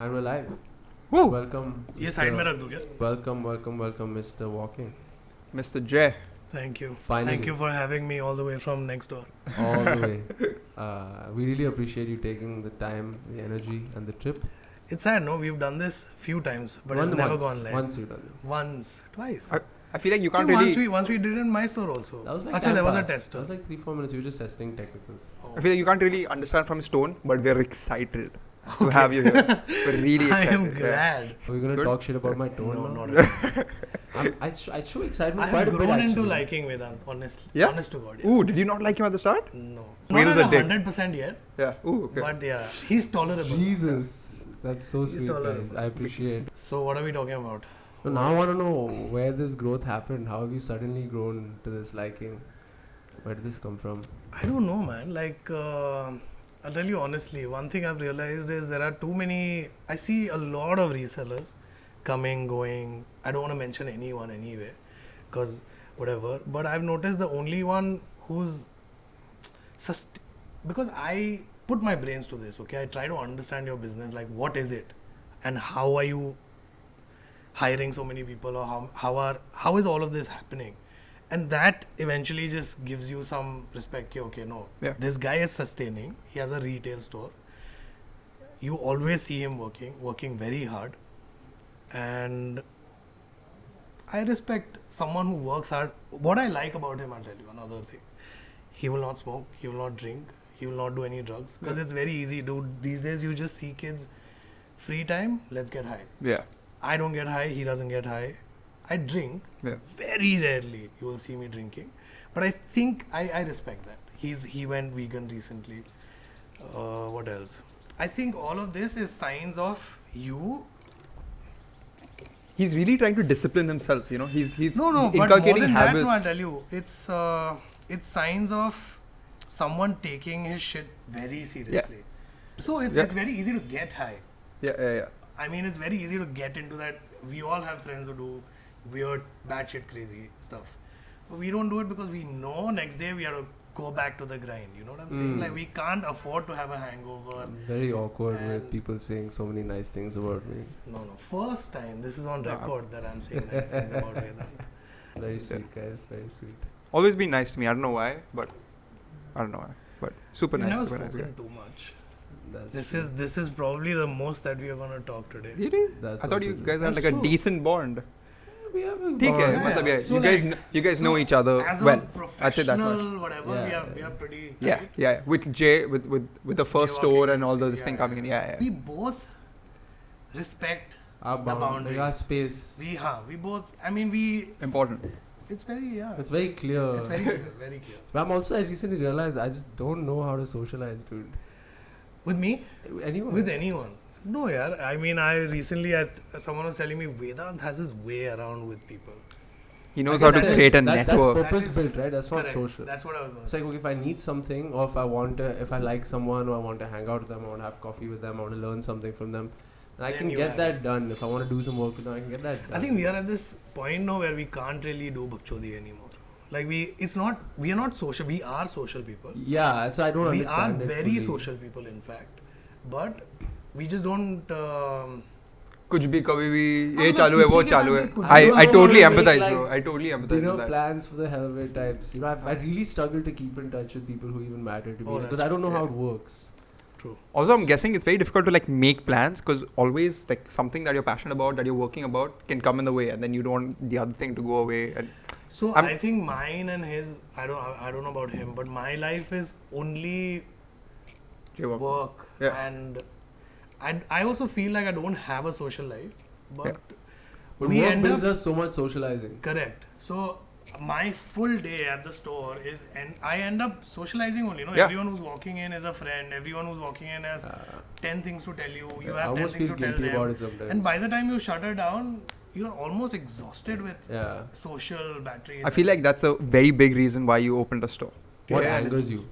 And we're live. Woo! Welcome. ये side में रख दूँ क्या? Welcome, Mr. Walking. Mr. J. Thank you. Finally. Thank you for having me all the way from next door. All the way. We really appreciate you taking the time, the energy, and the trip. It's sad, no? We've done this few times, but it's never gone live. Once you've done this. Once, twice. I feel like you can't Yeah, really. once we did it in my store also. That was like Achha, there was a time pass. tester. That was like 3-4 minutes. We were just testing technicals. I feel like you can't really understand from his tone, but we're excited to have you here. We're really I excited. am yeah. glad. Are we It's going to good. talk shit about my tone? No, now? not at all. I show excitement I quite have a bit grown actually. into liking Vedant, honestly. Yeah? Honest to God. Yeah. Ooh, did you not like him at the start? No. Wait Not till at the day. 100% yet, Yeah. Ooh, okay. but yeah, he's tolerable. Jesus. That's so He's sweet, tolerable. guys. I appreciate. So what are we talking about? So now I want to know where this growth happened. How have you suddenly grown to this liking? Where did this come from? I don't know, man. Like, I'll tell you honestly, one thing I've realized is there are too many. I see a lot of resellers coming, going. I don't want to mention anyone anyway, because whatever. But I've noticed the only one who's because I put my brains to this. Okay, I try to understand your business. Like, what is it, and how are you hiring so many people, or how is all of this happening? And that eventually just gives you some respect. Okay, no, Yeah. this guy is sustaining. He has a retail store. You always see him working very hard. And I respect someone who works hard. What I like about him, I'll tell you another thing. He will not smoke, he will not drink, he will not do any drugs. Because it's very easy, dude. These days you just see kids, free time, let's get high. Yeah. I don't get high, he doesn't get high. I drink. Yeah. Very rarely you will see me drinking. But I think I respect that. He went vegan recently. What else? I think all of this is signs of you. He's really trying to discipline himself. You know, he's No, but more inculcating than habits. that, no, I tell you, it's signs of someone taking his shit very seriously. So it's very easy to get high. Yeah. I mean, it's very easy to get into that. We all have friends who do weird, batshit crazy stuff. But we don't do it because we know next day we have to go back to the grind. You know what I'm saying? Like, we can't afford to have a hangover. Very awkward with And- people saying so many nice things about me. No. First time, this is on record that I'm saying nice things about Vedant. Very sweet, guys. Very sweet. Always been nice to me. I don't know why, but I don't know why. But super We've nice. never Super nice guy. spoken too much. That's This is probably the most that we are gonna talk today. Really? That's I thought you also guys had That's like a true. decent bond. We have a ठीक है, bond. Yeah, मतलब yeah. yeah, So you guys like- you guys know each other As well. a I'd say that much. professional, whatever, Yeah, we are pretty Yeah, tight. yeah. With Jay, with the first Jay store walking and all in, this thing yeah, coming in. Yeah, We both respect Our the boundaries. our space. we both. I mean, we. Important. It's very It's very clear. It's very clear, very clear. But I recently realized I just don't know how to socialize, dude. With me, Anyone. with anyone. No, yeah. I mean, I recently someone was telling me Vedant has his way around with people. He knows I how guess to that create a That's network. purpose That is built, right? That's not Correct. social. That's what I was going It's to like, okay, if I need something, or if I like someone, or I want to hang out with them, I want to have coffee with them, I want to learn something from them, then I Then can you get have that done. If I want to do some work with them, I can get that done. I think we are at this point now where we can't really do bakchodi anymore. Like we are not social. We are social people. Yeah, so I don't We are understand it very fully. social people, in fact, but we just don't. कुछ भी कभी भी ये मतलब चालू है वो किसी के चालू साथ है. भी कुछ I भी I हो, totally like, empathize, like, bro. I totally empathize Dinner with that. plans for the hell of it types. You know, I really struggle to keep in touch with people who even matter to me Oh, because that's I don't know how true. it works. True. Also, I'm guessing it's very difficult to like make plans because always like something that you're passionate about, that you're working about, can come in the way, and then you don't want the other thing to go away. And So I'm- I think mine and his. I don't know about him, but my life is only work, Yeah. and I also feel like I don't have a social life, but But we work end brings up us so much socializing. correct. So my full day at the store is, and I end up socializing only. Yeah. Everyone who's walking in is a friend. Everyone who's walking in has 10 things to tell you. You I have 10 almost things feel to tell guilty them. about it sometimes. And by the time you shut her down, you're almost exhausted with Yeah. social batteries. I feel like that's a very big reason why you opened a store. What Yeah, angers you?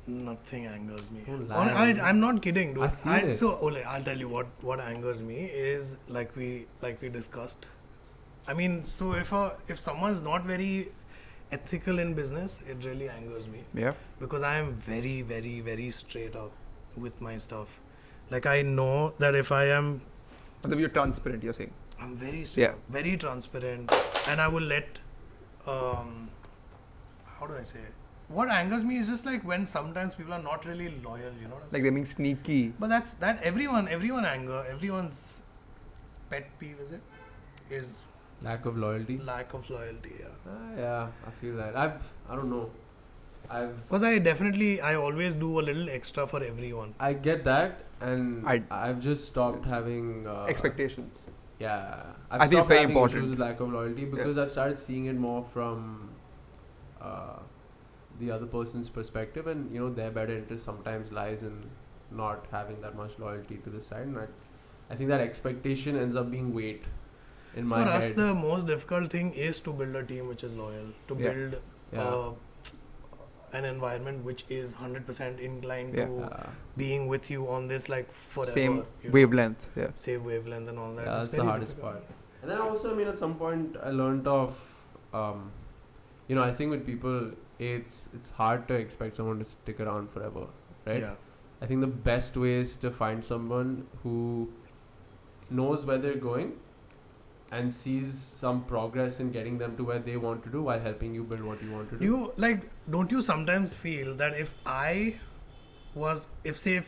nothing angers me. Don't lie. I'm not kidding, dude. I've seen it. So Ole, I'll tell you what angers me is like we discussed. I mean, so if someone's not very ethical in business, it really angers me Yeah. because I am very, very, very straight up with my stuff. Like I know that if I am, You're transparent, you're saying. I'm very Yeah. very transparent, and I will let. How do I say? What angers me is just like when sometimes people are not really loyal. You know what I'm Like they're being sneaky. But that's that everyone anger, everyone's pet peeve is Lack of loyalty. lack of loyalty. Yeah. Yeah, I feel that. I don't know. Because I always do a little extra for everyone. I get that, and I- I've just stopped having Expectations. Yeah, I think it's stopped very having important. issues with lack of loyalty because I've started seeing it more from the other person's perspective, and their better interest sometimes lies in not having that much loyalty to the side, and I think that expectation ends up being weight in my For head. us, the most difficult thing is to build a team which is loyal, to Yeah. build Yeah. an environment which is 100% inclined Yeah. to being with you on this like forever. Same you know, wavelength. Yeah. same wavelength and all that. Yeah, It's that's the very hardest difficult. part. And then also, at some point, I learned of, I think with people, it's hard to expect someone to stick around forever, right? Yeah. I think the best way is to find someone who knows where they're going and sees some progress in getting them to where they want to do while helping you build what you want to do. Don't you sometimes feel that if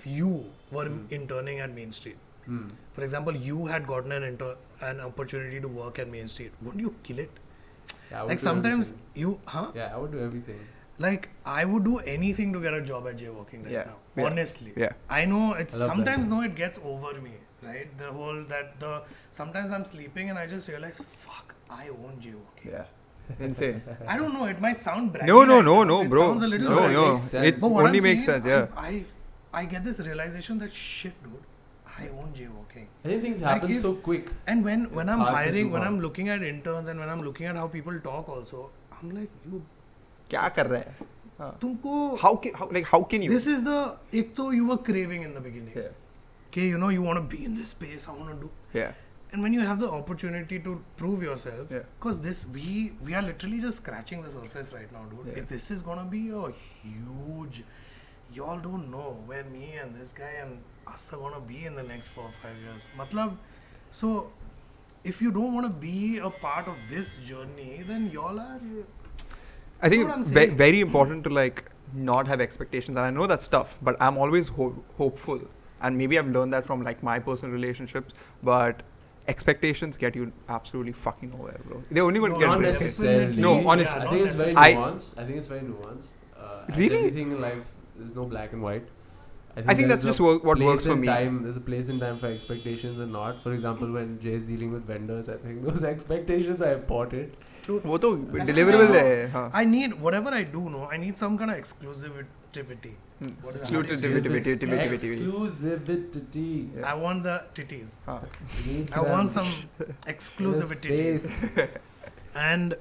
you were interning at Main Street, for example, you had gotten an opportunity to work at Main Street, wouldn't you kill it? Yeah, I would Like do sometimes everything. yeah, I would do everything. like I would do anything to get a job at Jaywalking right Yeah. now. Yeah. Honestly. Yeah. I know it's I love sometimes that. it gets over me, right? Sometimes I'm sleeping and I just realize, fuck, I own Jaywalking. Yeah. Insane. I don't know, it might sound braggy. No, right now. no, It bro. sounds a little No, braggy. no. makes sense. It But what only I'm makes saying sense. is, Yeah. I get this realization that shit, dude, I own Jaywalking. I think things Like happen if- so quick. And when It's I'm hard to hiring, zoom when I'm out. looking at interns and when I'm looking at how people talk also, I'm like, you, क्या कर रहा है? हाँ. tumko, How can you? this is the, ek to you were craving in the beginning. Yeah. Okay, you want to be in this space, I want to do. Yeah. And when you have the opportunity to prove yourself, Yeah. because we are literally just scratching the surface right now, dude. Yeah. This is gonna be a huge. Y'all don't know where me and this guy and us are gonna be in the next 4 or 5 years. Matlab, so if you don't want to be a part of this journey, then y'all are. I think what I'm it's saying? very important to not have expectations, and I know that's tough, but I'm always hopeful, and maybe I've learned that from my personal relationships. But expectations get you absolutely fucking nowhere, bro. They're only going to No, get Not better. necessarily. No, honestly. I not think it's very necessarily. nuanced. I think it's very nuanced. And Really? everything in life, there's no black and white. I think that's there's just a what place works for and me. Time, there's a place and time for expectations and not. For example, when Jay is dealing with vendors, I think those expectations are important. वो तो That's deliverable what I है. हाँ. I need whatever I do. No, I need some kind of exclusivity. What is that? Exclusivity. Yes. I want the titties. हाँ. Needs I want them. some In exclusive his titties. face. And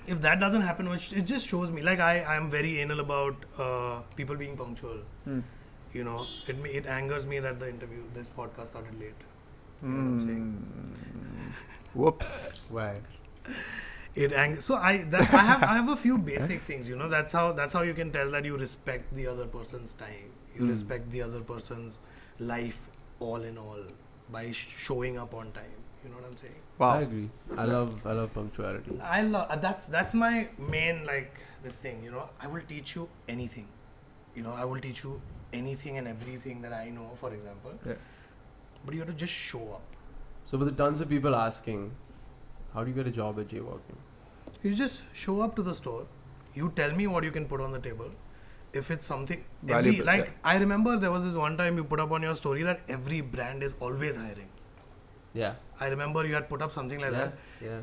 if that doesn't happen, which it just shows me, like I am very anal about people being punctual. Hmm. It angers me that this podcast started late. You know what I'm saying? Whoops. Why? So I have a few basic things. That's how you can tell that you respect the other person's time. You respect the other person's life, all in all, by showing up on time. You know what I'm saying? I Wow. agree. I love punctuality. I love that's my main this thing. I will teach you anything. I will teach you anything and everything that I know. For example, Yeah. but you have to just show up. So with the tons of people asking, how do you get a job at Jaywalking? You just show up to the store. You tell me what you can put on the table. If it's something Valuable, yeah. I remember there was this one time you put up on your story that every brand is always hiring. Yeah. I remember you had put up something like that. Yeah.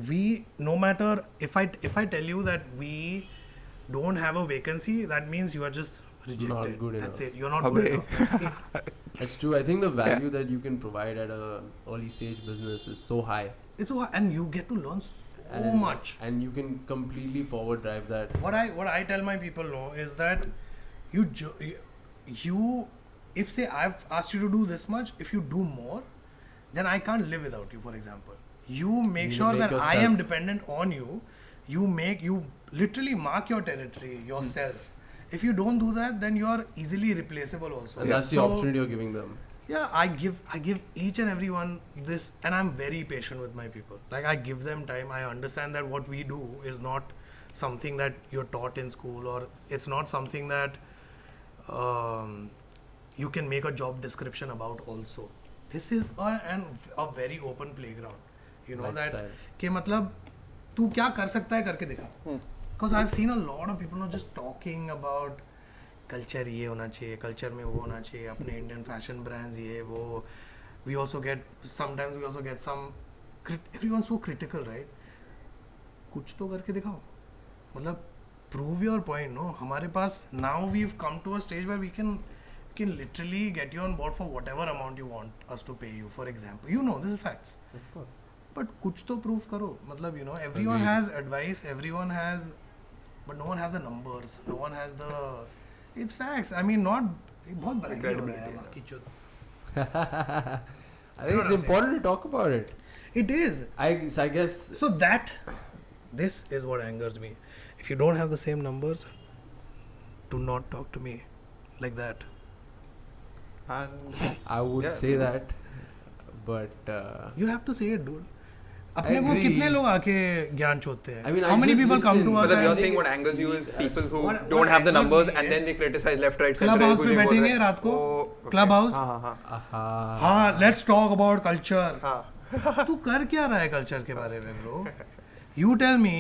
We, no matter if I tell you that we don't have a vacancy, that means you are just rejected. Not good That's enough. it. You're not Okay. good enough. That's it. That's true. I think the value that you can provide at a early stage business is so high. It's so, and you get to learn so much. And you can completely forward drive that. What I tell my people know is that you if say I've asked you to do this much, if you do more, then I can't live without you. For example, you make You sure make that I yourself. am dependent on you. You literally mark your territory yourself, If you don't do that, then you are easily replaceable also. And that's the So, opportunity you're giving them. Yeah, I give each and everyone this, and I'm very patient with my people. Like, I give them time. I understand that what we do is not something that you're taught in school, or it's not something that you can make a job description about also. This is a very open playground. You know that Lifestyle. कि मतलब तू क्या कर सकता है करके दिखा. Because I've seen a lot of people not just talking about culture ये होना चाहिए, कल्चर में वो होना चाहिए, अपने इंडियन फैशन ब्रांड्स ये वो. We also get sometimes we also get some everyone so critical right. कुछ तो करके दिखाओ, मतलब प्रूव योर पॉइंट. नो, हमारे पास now we have come to a stage where we can literally get you on board for whatever amount you want us to pay you. For example, you know, this is facts. Of course. But कुछ तो proof करो. मतलब you know, everyone Agreed. has advice, everyone has, but no one has the numbers, no one has the. It's facts. I mean, not बहुत बड़ा हो रहा है वहाँ की चुत. I think it's important to talk about it. It is. I guess. So this is what angers me. If you don't have the same numbers, do not talk to me like that. And I would Yeah. say that, but You have to say it, dude. अपने को agree. कितने लोग आके ज्ञान चोदते हैं? I mean, How I many just people come listen. to us? मतलब and you're they- saying what angers you is people who What don't have the angers numbers me and then is- they criticize left, right, center. Club house कुछ पे भी बोल बैठेंगे रहे हैं. रात को, okay. Club house. हाँ. हाँ, let's talk about culture. हाँ. तू कर क्या रहा है कल्चर के बारे में ब्रो? यू टेल मी,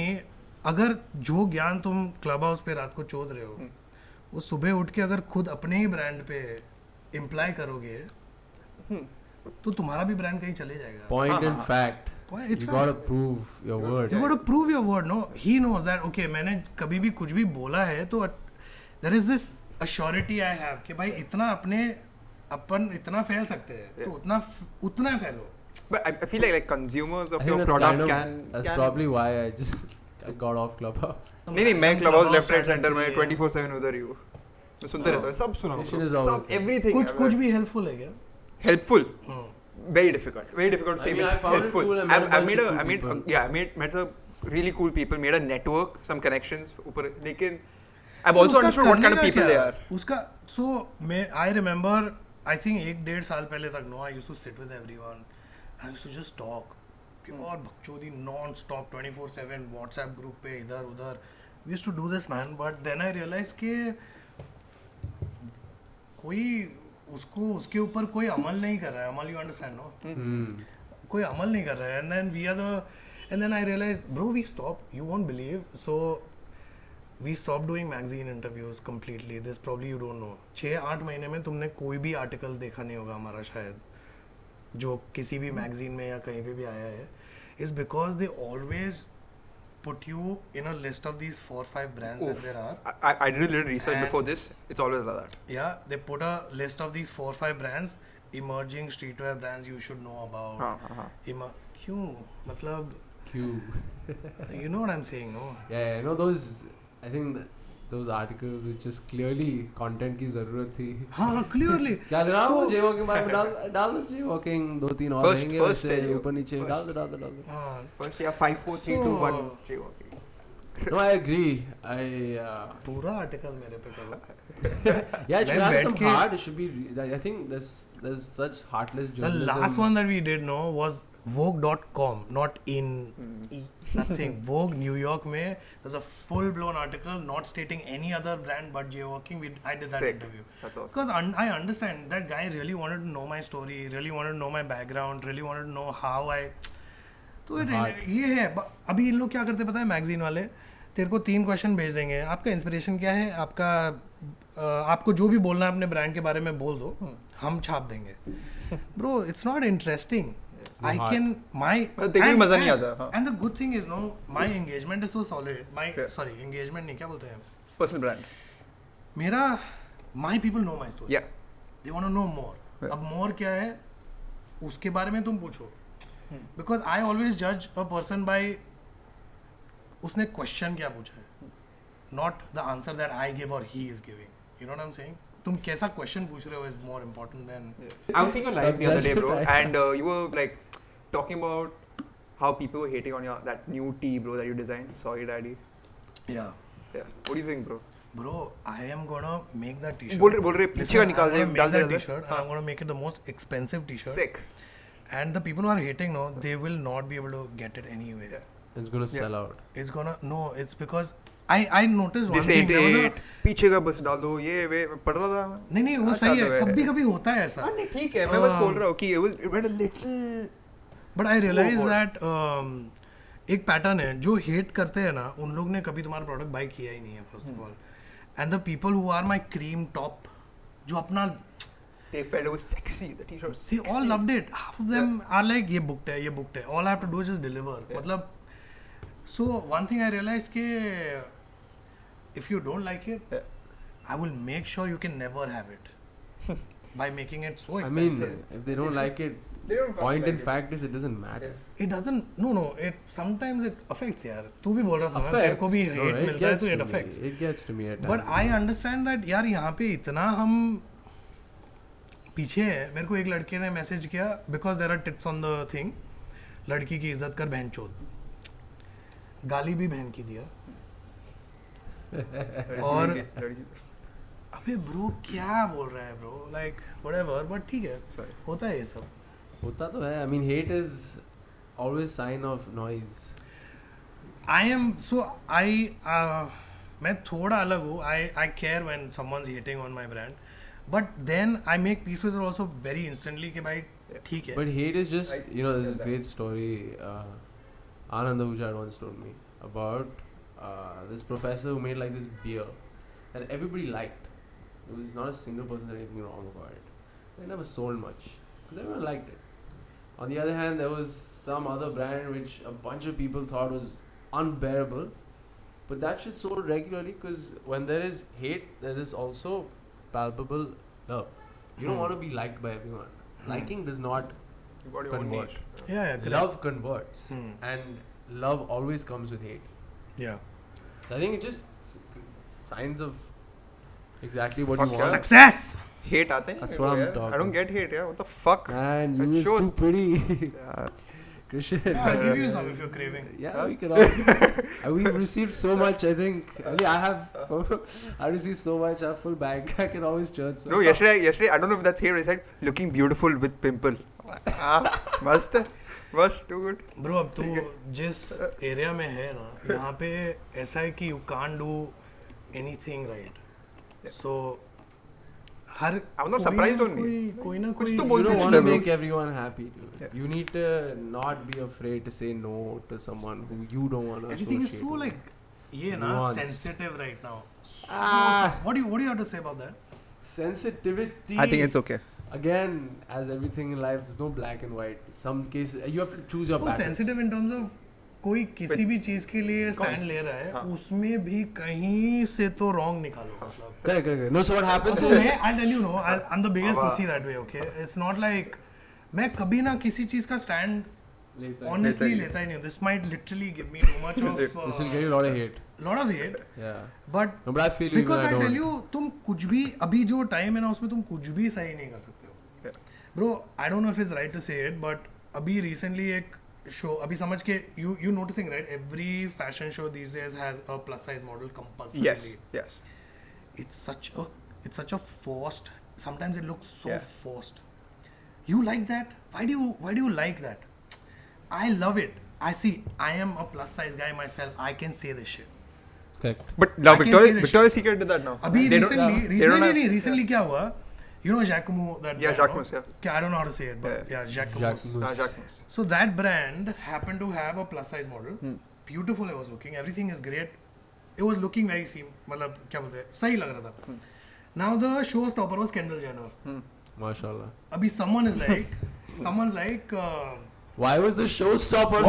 अगर जो ज्ञान तुम क्लब हाउस पे रात को चोद रहे हो वो सुबह उठ के अगर खुद अपने ही ब्रांड पे इम्प्लाई करोगे तो तुम्हारा भी ब्रांड कहीं चले जाएगा. point and fact. It's You fact. gotta prove your word. You got to prove your word. No, he knows that. Okay, मैंने कभी भी कुछ भी बोला है तो there is this assurity I have कि भाई इतना अपन इतना फैल सकते हैं तो उतना फैलो. But I feel like consumers I of think your that's product kind of, can. that's probably why I got off Clubhouse. नहीं मैं club house left right centre में में 24/7 उधर ही हूँ. मैं सुनते रहता हूँ, सब सुना Mission bro. is always सब there. everything. कुछ भी हेल्पफुल है क्या? helpful. Very difficult to say. I mean, It's I found it helpful. cool and met a bunch of cool people. met some really cool people. Made a network, some connections. ऊपर लेकिन I've also understood what kind of people they are. उसका so I remember I think 1.5 साल पहले तक I used to sit with everyone and I used to just talk pure बकचोदी non-stop 24/7 WhatsApp group पे इधर उधर. We used to do this man, but then I realized कि कोई उसके ऊपर कोई अमल नहीं कर रहा है. अमल, you understand, no? कोई अमल नहीं कर रहा है. And then I realized, bro, we stopped. You won't believe. So we stopped doing magazine interviews completely. This probably you don't know. 6-8 महीने में तुमने कोई भी आर्टिकल देखा नहीं होगा हमारा शायद, जो किसी भी मैगजीन में या कहीं पे भी आया है. Is because they always put you in a list of these 4-5 brands that there are. I did a little research And- before this. It's always like that. Yeah, they put a list of these 4-5 brands, emerging streetwear brands you should know about. क्यों? मतलब Q. you know what I'm saying, no? Yeah, no, those. I think those articles which just clearly content की जरूरत थी. हाँ, clearly. क्या लगा तो- वो jaywalking के बारे में डाल दो jaywalking 2-3 और First- रहेंगे first वैसे tell you. ऊपर नीचे First. डाल दो. हाँ. First, 5, 4, 3, 2, 1. Jaywalking. No, I agree. पूरा आर्टिकल मेरे पे करो. Yeah, it should Then have बैठ some के- heart. It should be. I think there's such heartless The journalism. last one that we did know was Vogue.com, not in nothing. Vogue New York में there's a full blown article not stating any other brand but jaywalking. I did that Sick. interview. That's awesome. Because I understand that guy really wanted to know my story, really wanted to know my background, really wanted to know how I. तो ये है. अभी इन लोग क्या करते पता है magazine वाले, तेरे को 3 क्वेश्चन भेज देंगे. आपका इंस्पिरेशन क्या है, आपको जो भी बोलना है अपने ब्रांड के बारे में बोल दो, हम छाप देंगे. Bro, it's not interesting. I can देखने में मजा नहीं आता. हाँ. And the good thing is, no, my engagement is so solid. Engagement नहीं, क्या बोलते हैं? Personal brand. My people know my story. Yeah. They want to know more. Yeah. अब more क्या है, उसके बारे में तुम पूछो. Because I always judge a person by उसने question क्या पूछा है, not the answer that I give or he is giving. You know what I'm saying? तुम कैसा question पूछ रहे हो is more important than. I was seeing your live the other day, bro, Right. and you were like talking about how people were hating on that new tee, bro, that you designed. Sorry, daddy. Yeah. Yeah. What do you think, bro? Bro, I am gonna make that t-shirt. बोल रहे पीछे का निकाल दे, डाल दे t-shirt and I'm gonna make it the most expensive t-shirt. Sick. And the people who are hating, no, they will not be able to get it anyway. It's gonna sell out. It's gonna it's because I noticed one This thing. There was ain't पीछे का बस डाल दो ये वे पढ़ रहा था नहीं वो सही है, कभी होता है ऐसा. नहीं ठीक है, मैं बस बोल रहा हूँ कि it went a little. But I realized that एक पैटर्न है, जो हेट करते हैं ना उन लोग ने कभी तुम्हारा प्रोडक्ट बाय किया ही नहीं है first of all. And the people who are my cream top, जो अपना They felt it was sexy. The t-shirt was they sexy. all loved it. Half of them are like ये booked है. All I have to do is just deliver. मतलब so one thing I realized कि if you don't like it, I will make sure you can never have it by making it so I mean, expensive. if they don't like it, They don't point like in it. fact is it doesn't matter. It doesn't. No. It sometimes it affects यार. तू भी बोल रहा था ना, तेरे को भी No, hate it मिलता है gets तो to it me. affects. It gets to me at times. But I understand that यार यहाँ पे इतना हम पीछे है. मेरे को एक लड़के ने मैसेज किया because there are tits on the thing. लड़की की इज्जत कर बहनचोद. गाली भी बहन की दिया. और अबे ब्रो क्या बोल रहा है ब्रो, like whatever, but ठीक है, होता है ये सब. होता तो है. I mean, hate is always sign of noise. मैं थोड़ा अलग हूँ. I care when someone's hating on my brand, but then I make peace with it also very instantly कि भाई ठीक है. But hate is just, you know, there's this great story Anand Ahuja once told me about this professor who made like this beer that everybody liked. There was not a single person that had anything wrong about it. It never sold much because everyone liked it. On the other hand, there was some other brand which a bunch of people thought was unbearable, but that shit sold regularly because when there is hate, there is also palpable love. You don't want to be liked by everyone. Liking does not You got your own convert. niche. Yeah, correct. Love converts, and love always comes with hate. Yeah. So I think it's just signs of exactly what Fuck you yeah. want. Success. Hate आते हैं. That's what I'm यार. talking. I don't get hate, yeah. What the fuck? Man, you That is shows- too pretty, यार. Christian. Yeah, I'll give you some if you're craving. Yeah, we can all. We've received so much. I think. I mean, I have. I received so much. I have full bag. I can always church. No, yesterday, I don't know if that's here. I said looking beautiful with pimple. मस्त too good. Bro, अब तू जिस area में है ना, यहाँ पे ऐसा है कि you can't do anything right. So her I'm not कोई surprised ना only. कोई ना कुछ कोई तो You बोलते don't हैं want to लोग. make everyone happy, dude. Yeah. You need to not be afraid to say no to someone who you don't want to everything is associate so with. like ये ना Nuanced. sensitive right now. So Ah. what do you have to say about that? Sensitivity. I think it's okay. Again, as everything in life, there's no black and white. Some cases you have to choose your वो battles. sensitive in terms of कोई किसी भी चीज के लिए stand ले रहा है, उसमें भी कहीं से तो रॉन्ग निकालो. मतलब Correct. No, so what happens So is I'll tell you, no, I'm the biggest pussy that way, okay? It's not like मैं कभी ना किसी चीज का स्टैंड honestly लेता ही नहीं. This might literally give me too much of this will get you a lot of hate. lot of hate, Yeah. but No, but I feel you because when I I tell don't. you, तुम कुछ भी अभी जो time है ना उसमें तुम कुछ भी सही नहीं कर सकते हो. Bro, I don't know if it's right to say it, but अभी recently एक show अभी समझ के you noticing, right? Every fashion show these days has a plus size model compulsorily. Yes. It's such a forced. Sometimes it looks so Yeah. forced. You like that? Why do you like that? I love it. I am a plus size guy myself. I can say this shit. Correct. But now I can say this Victoria's Secret did that now. अभी They don't- recently क्या हुआ? You know Jacquemus, that Yeah, brand, Jacquemus, no? yeah. I don't know how to say it, but yeah, Jacquemus. Jacquemus. So that brand happened to have a plus size model. Beautiful it was looking. Everything is great. It was looking very मतलब क्या बोलते हैं, सही लग रहा था. Now the showstopper was Kendall Jenner. Mashallah. अभी someone's like Why was the showstopper?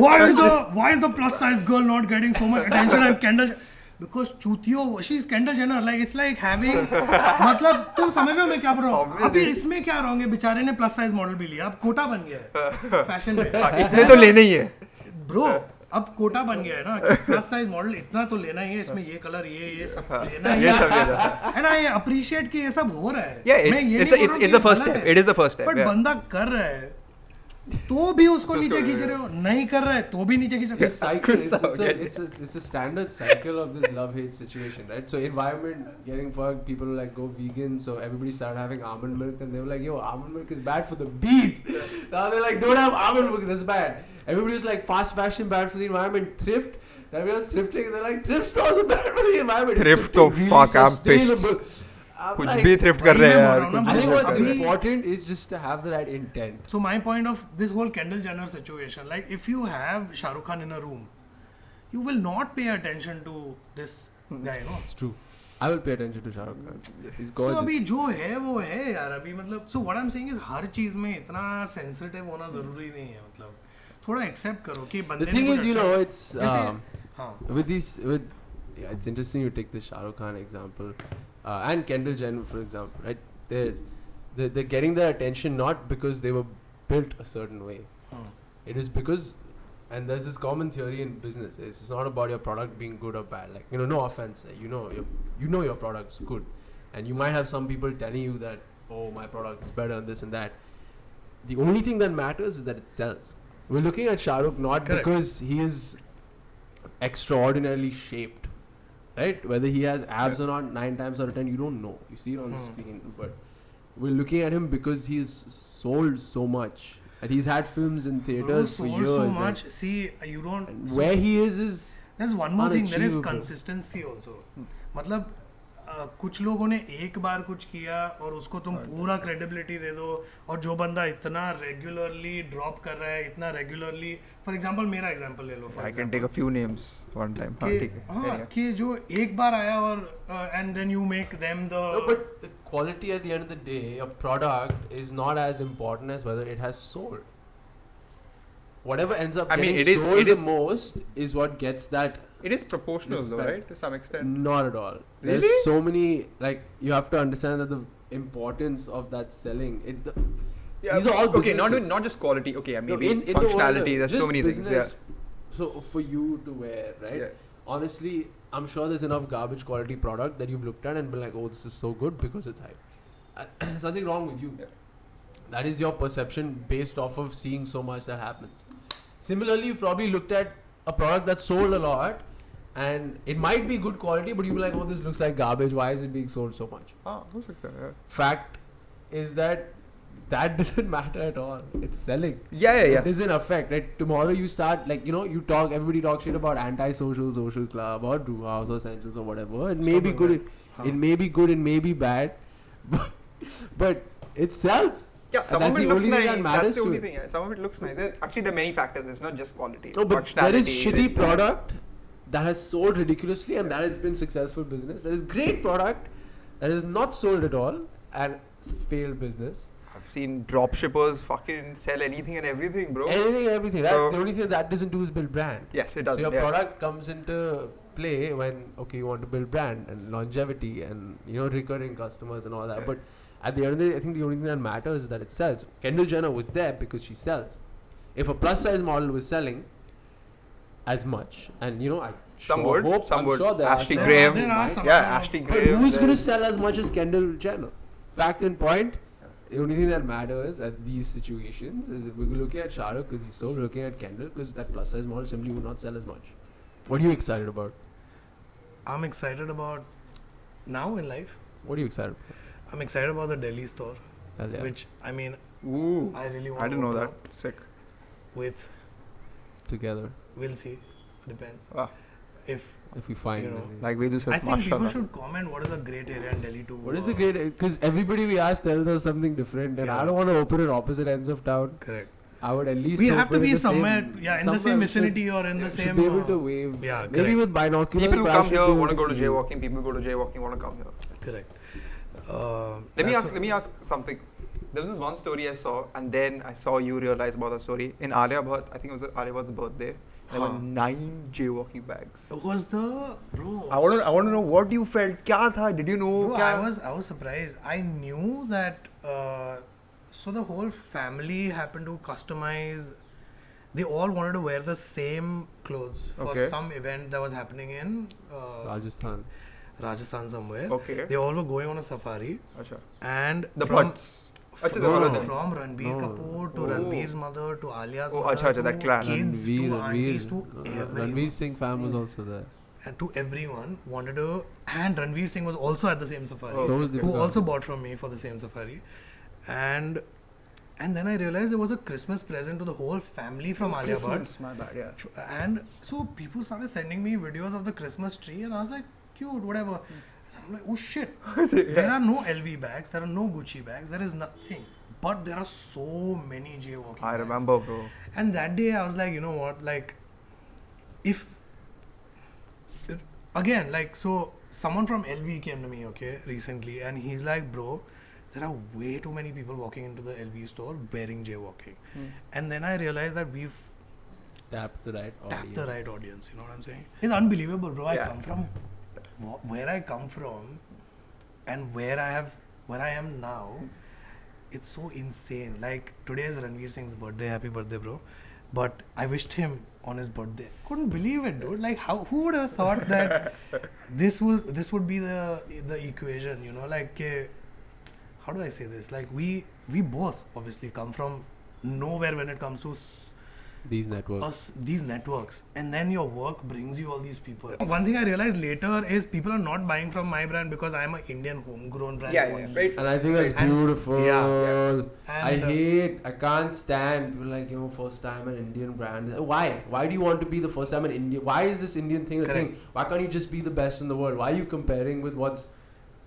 why is the plus size girl not getting so much attention and Kendall because चूतियो she's Kendall Jenner, like it's like having मतलब तुम समझ रहे हो मैं क्या बोल रहा हूँ. अभी इसमें क्या रॉन्ग है, बेचारे ने प्लस साइज मॉडल भी लिया, अब कोटा बन गया है फैशन में. इतने तो लेने ही है. ब्रो अब कोटा बन गया है ना, प्लस साइज मॉडल इतना तो लेना ही है, इसमें ये कलर ये सब लेना ही ये सब है. लेना है. एंड आई अप्रिशिएट कि ये सब हो रहा है. Yeah, मैं ये it's नहीं बोल रहा हूँ it's the कि first गलत step. है. It is the first step. But Yeah. बंदा कर रहा है तो भी उसको नीचे खींच रहे हो, नहीं कर रहा है तो भी नीचे खींच रहे हो. This cycle, it's a standard cycle of this love-hate situation, right? So environment getting fucked, people like go vegan, so everybody started having almond milk, and they were like, yo, almond milk is bad for the bees. Now they're like, don't have almond milk, that's bad. Everybody's like, fast fashion bad for the environment, thrift. Everyone's thrifting, and they're like, thrift stores are bad for the environment. Thrift Thrifting तो really fuck, I'm pissed. sustainable. I'm कुछ like, भी thrift कर रहे हैं यार. I I think what's अभी- important is just to have the right intent. So my point of this whole Kendall Jenner situation, like if you have Shah Rukh Khan in a room, you will not pay attention to this guy, no? It's true. I will pay attention to Shah Rukh Khan. He's So gorgeous. अभी जो है वो है यार अभी मतलब so what I'm saying is हर चीज में इतना sensitive होना जरूरी नहीं है मतलब थोड़ा accept करो कि बंदे The ने thing कुछ is, you अच्छा- know, it's जैसे हाँ yeah, it's interesting you take the Shah Rukh Khan example and Kendall Jenner for example, right? They're getting their attention not because they were built a certain way. It is because, and there's this common theory in business. It's not about your product being good or bad. Like, you know, no offense. You know your product's good, and you might have some people telling you that, oh, my product is better and this and that. The only thing that matters is that it sells. We're looking at Shah Rukh not Correct. because he is extraordinarily shaped, right? Whether he has abs or not, 9 times out of 10, you don't know. You see it on the screen, but we're looking at him because he's sold so much, and he's had films in Bro, theaters for sold years. so and- much. See, you don't. and so- where he is There's one more thing. There is unachievable. consistency also. मतलब कुछ लोगों ने एक बार कुछ किया और उसको तुम पूरा क्रेडिबिलिटी दे दो और जो बंदा इतना रेगुलरली ड्रॉप कर रहा है इतना रेगुलरली फॉर एग्जांपल मेरा एग्जांपल ले लो I can take a few names one time. हाँ, ठीक है. हाँ Anyway. कि जो एक बार आया और and then you make them the No, but the quality at the end of the day, a product is not as important as whether it has sold. Whatever ends up I mean, getting sold it the is- most is what gets that. It is proportional though, Respect. right? To some extent. Not at all. Really? There's so many, like, you have to understand that the importance of that selling. These are all okay. businesses. Not just quality. Okay, No, maybe in the world of functionality. There's so just many things. business, Yeah. So for you to wear, right? Yeah. Honestly, I'm sure there's enough garbage quality product that you've looked at and been like, oh, this is so good because it's hype. There's nothing wrong with you. Yeah. That is your perception based off of seeing so much that happens. Similarly, you've probably looked at a product that's sold a lot and it might be good quality, but you'll be like, oh, this looks like garbage. Why is it being sold so much? हाँ, हो सकता है. Fact is that doesn't matter at all. It's selling. Yeah. It doesn't affect. Right? Tomorrow you start, like, you know, everybody talks shit about anti-social, social club or Drew House or Essentials or whatever. It may be good, it may be good, it may be bad, but it sells. Yeah, some That's of it the looks only thing nice. that That's matters the to only it. thing. Yeah. Some of it looks nice. Actually, there are many factors. It's not just quality. It's No, but there is functionality, shitty there's the- product that has sold ridiculously and that has been successful business. There is great product that is not sold at all and it's failed business. I've seen dropshippers fucking sell anything and everything, bro. Anything, everything. So- The only thing that doesn't do is build brand. Yes, it does. So your Yeah. product comes into play when you want to build brand and longevity and recurring customers and all that. Yeah. But at the end of the day, I think the only thing that matters is that it sells. Kendall Jenner was there because she sells. If a plus size model was selling as much, and I Some sure would. hope, Some I'm would. sure there Ashley are some Graham. who There are might. some. Yeah, Ashley But Graham. who's going to there's- sell as much as Kendall Jenner? Fact and point. The only thing that matters at these situations is if we're looking at Shah Rukh because he's so looking at Kendall because that plus size model simply would not sell as much. What are you excited about? I'm excited about now in life. What are you excited about? I'm excited about the Delhi store, Hell yeah. which I mean Ooh, I really want. I didn't know to that. open up Sick. With Together, we'll see, depends. Wow. If if we find. You know, anything. Like Vedu I says, think people mashallah. should comment what is a great area in Delhi to. What is a great? Because everybody we ask tells us something different, and Yeah. I don't want to open at opposite ends of town. Correct. I would at least. We have to open in be the somewhere, same, yeah, in the same somewhere vicinity or in the should same. be able to wave. yeah, Maybe correct. with binoculars. People who but I come should here be able want to go to see. jaywalking. People go to jaywalking want to come here. Correct. Let me ask something. There was this one story I saw, and then I saw you realize about the story. In Alia Bhatt, I think it was Alia Bhatt's birthday. There were 9 jaywalking bags. It was the bro. I want to know what you felt. क्या था? Did you know? Bro, क्या? I was surprised. I knew that. So the whole family happened to customize. They all wanted to wear the same clothes for Okay. some event that was happening in Rajasthan. Rajasthan somewhere. Okay. They all were going on a safari, Acha. and The from, Bhatts. Acha, all of them. From Ranbir Kapoor to Ranbir's mother to Alia's Oh, mother acha, that to clan. kids to aunties to everyone. Ranveer Singh fam was also there. And to everyone wanted to, and Ranveer Singh was also at the same safari, So was who Deepika. also bought from me for the same safari, and then I realized it was a Christmas present to the whole family from It's Alia Bhatt. Christmas, my bad, yeah. And so people started sending me videos of the Christmas tree, and I was like, cute, whatever. I'm like, oh shit, there are no LV bags, there are no Gucci bags, there is nothing, but there are so many jaywalking I bags. remember, bro. And that day I was like, you know what, like, if again, like, so someone from LV came to me, okay, recently, and he's like, bro, there are way too many people walking into the LV store wearing jaywalking. And then I realized that we've Tap the right audience, you know what I'm saying? It's unbelievable, bro. Yeah. I come from where I come from and where I am now. It's so insane. Like, today is Ranveer Singh's birthday. Happy birthday, bro. But I wished him on his birthday. Couldn't believe it, dude. Like, who would have thought that this would be the equation, you know? Like, how do I say this? Like, we both obviously come from nowhere when it comes to these networks. these networks, and then your work brings you all these people. One thing I realized later is people are not buying from my brand because I'm an Indian homegrown brand. Yeah, only. right. And I think that's And- beautiful. yeah. And, I can't stand people like, first time an Indian brand. Why? Why do you want to be the first time an Indian? Why is this Indian thing a Correct. thing? Why can't you just be the best in the world? Why are you comparing with what's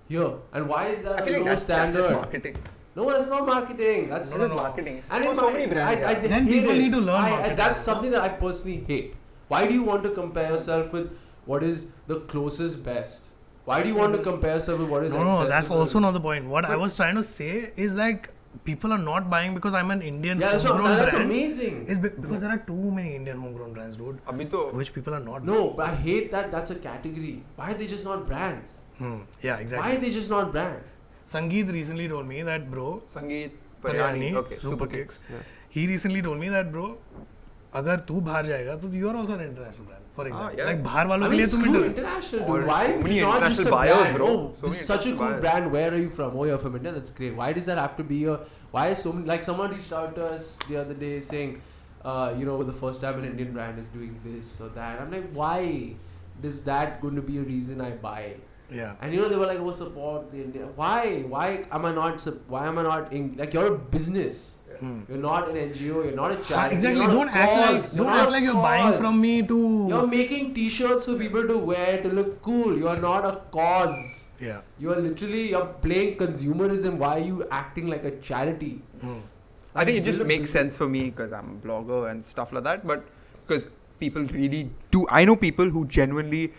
here? And why is that I feel a like low that's standard? just marketing. No, that's not marketing. That's It is marketing. And For in so my- many brands, I yeah. Then hate people it. need to learn marketing. That's something that I personally hate. Why do you want to compare yourself with what is the closest best? Why do you want to compare yourself with what is No, accessible? that's also not the point. What I was trying to say is like people are not buying because I'm an Indian Yeah, so homegrown that's brand. amazing. It's because there are too many Indian homegrown brands, dude, Abhi to, which people are not. No, but I hate that that's a category. Why are they just not brands? Yeah, Why exactly. are they just not brands? Sangeet recently told me that, bro, Sangeet, Paryani, Paryani, okay, Super Super Kicks. Kicks. He recently told me that, bro, अगर तू बाहर जाएगा तो you are also an international brand. For example, yeah. like बाहर वालों I के mean, लिए तुम screw inter- international, Or dude. Why so is many it not just a international buyers, brand? bro. Oh, So this many is such a international cool buyers. brand. Where are you from? Oh, you're from India. That's great. Why does that have to be a? Why is so many? Like someone reached out to us the other day saying, the first time an Indian brand is doing this or that. I'm like, why? Is that going to be a reason I buy? Yeah. And they were like, support the India. Why? Why am I not? Why am I not? Like, you're a business. You're not an NGO. You're not a charity. Exactly. You're not Don't a act cause. like you're buying cause. from me to. You're making T-shirts for people to wear to look cool. You are not a cause. Yeah. You are you're playing consumerism. Why are you acting like a charity? I think it just Build a makes business. sense for me because I'm a blogger and stuff like that. But because people really do, I know people who genuinely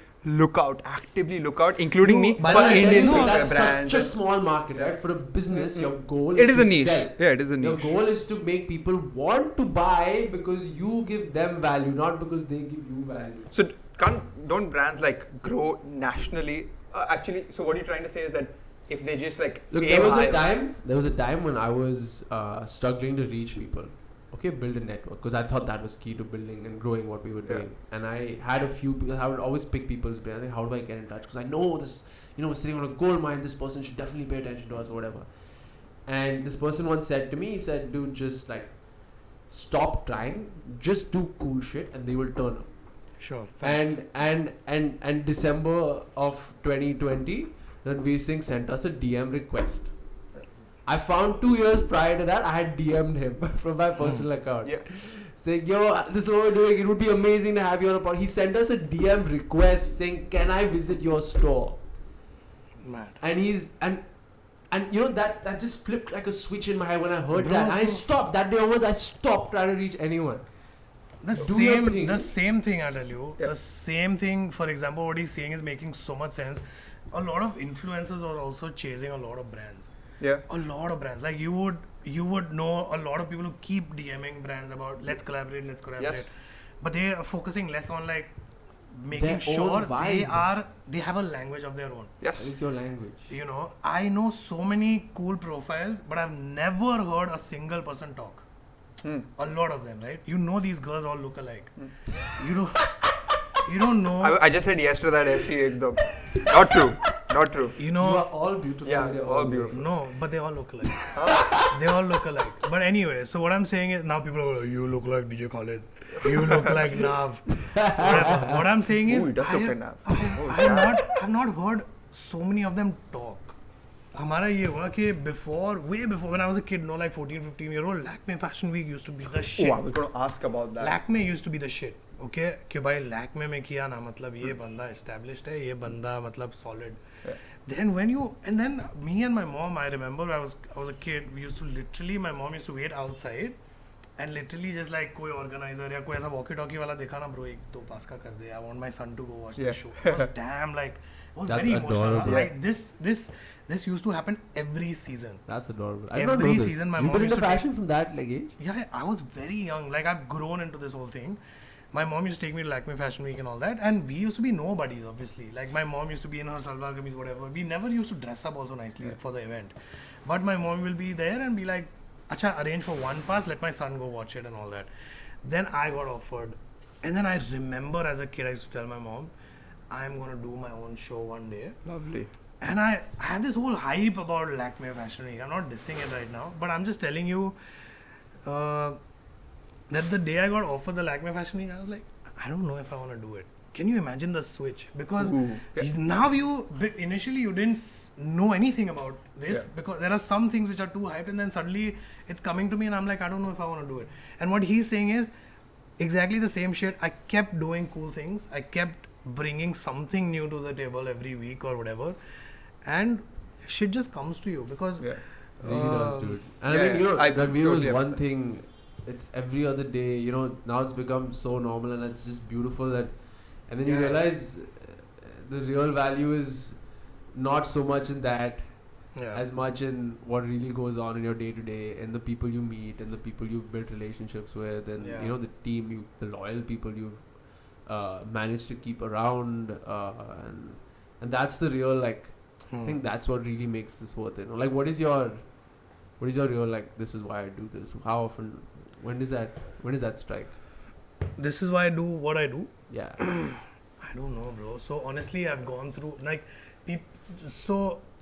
actively look out, including me, by for the way, Indian you know, That's brands. such a small market, right? For a business, your goal It is is a to niche. sell. Yeah, it is a Your niche. goal is to make people want to buy because you give them value, not because they give you value. So don't brands like grow nationally? Actually, so what you're trying to say is that if they just like Look, aim high- there was a time when I was struggling to reach people. Okay, build a network, because I thought that was key to building and growing what we were Yeah. doing. And I had a few people. I would always pick people's brain. I think, how do I get in touch? Because I know this, we're sitting on a gold mine. This person should definitely pay attention to us or whatever. And this person once said to me, he said, dude, just like stop trying, just do cool shit, and they will turn up. Sure. And December of 2020, Ranveer Singh sent us a DM request. I found 2 years prior to that, I had DM'd him from my personal account. Yeah. Saying, yo, this is what we're doing. It would be amazing to have you on a pod. He sent us a DM request saying, can I visit your store? Mad. And that just flipped like a switch in my head when I heard Bro, that. And I so- stopped. That day onwards, I stopped trying to reach anyone. The Do your thing. same thing, I tell you. Yeah. The same thing, for example, what he's saying is making so much sense. A lot of influencers are also chasing a lot of brands. Yeah. A lot of brands. Like you would know a lot of people who keep DMing brands about let's collaborate. Yes. But they are focusing less on like making Their sure own vibe. they have a language of their own. Yes. What is your language? I know so many cool profiles, but I've never heard a single person talk. A lot of them, right? These girls all look alike. You don't know. I just said yes to that SE ekdam. Not true. Not true. You You know, are all beautiful. Yeah, in your all own way. beautiful. no, but they all look alike. They all look alike. But anyway, so what I'm saying is now people are like, you look like DJ Khaled. You look like Nav. Whatever. What I'm saying is, Ooh, he does look like Nav. Oh, yeah. I've not heard so many of them talk. हमारा ये हुआ कि way before when I was a kid, like 14, 15 year old, Lakme Fashion Week used to be the shit. Oh, I was going to ask about that. Lakme used to be the shit. Okay, कि भाई Lakme में किया ना मतलब ये बंदा established है, ये बंदा मतलब solid. Yeah. Then then me and my mom, I remember I was a kid. We used to literally, my mom used to wait outside and literally just like कोई organizer या कोई ऐसा walkie talkie वाला देखा ना bro एक दो पास का कर दे. I want my son to go watch the show. It was damn like it was That's very emotional. adorable. Like this used to happen every season. That's adorable. I Every don't know this. season my You've mom been used into to fashion from that like age? Yeah, I was very young. Like I've grown into this whole thing. My mom used to take me to Lakme Fashion Week and all that, and we used to be nobodies, obviously. Like my mom used to be in her salwar kameez, whatever. We never used to dress up also nicely for the event, but my mom will be there and be like, "Acha, arrange for one pass. Let my son go watch it and all that." Then I got offered, and then I remember as a kid I used to tell my mom, "I'm gonna do my own show one day." Lovely. And I had this whole hype about Lakme Fashion Week. I'm not dissing it right now, but I'm just telling you that the day I got offered the Lakme Fashion Week, I was like, I don't know if I want to do it. Can you imagine the switch? Because Ooh. Yeah. now initially you didn't know anything about this Yeah. because there are some things which are too hyped, and then suddenly it's coming to me and I'm like, I don't know if I want to do it. And what he's saying is exactly the same shit. I kept doing cool things. I kept bringing something new to the table every week or whatever, and shit just comes to you because Yeah. Really does, dude. And yeah, I mean, you know, I that video was totally one understand. thing. It's every other day. You know, now it's become so normal, and it's just beautiful that. And then you Yeah. realize the real value is not so much in that, yeah. as much in what really goes on in your day to day, and the people you meet, and the people you've built relationships with, and Yeah. you know the team, the loyal people you've managed to keep around, and that's the real like. I think that's what really makes this worth it. Like, what is your real like? This is why I do this. How often? When does that strike? This is why I do what I do. Yeah. I don't know, bro. So honestly, I've gone through like, so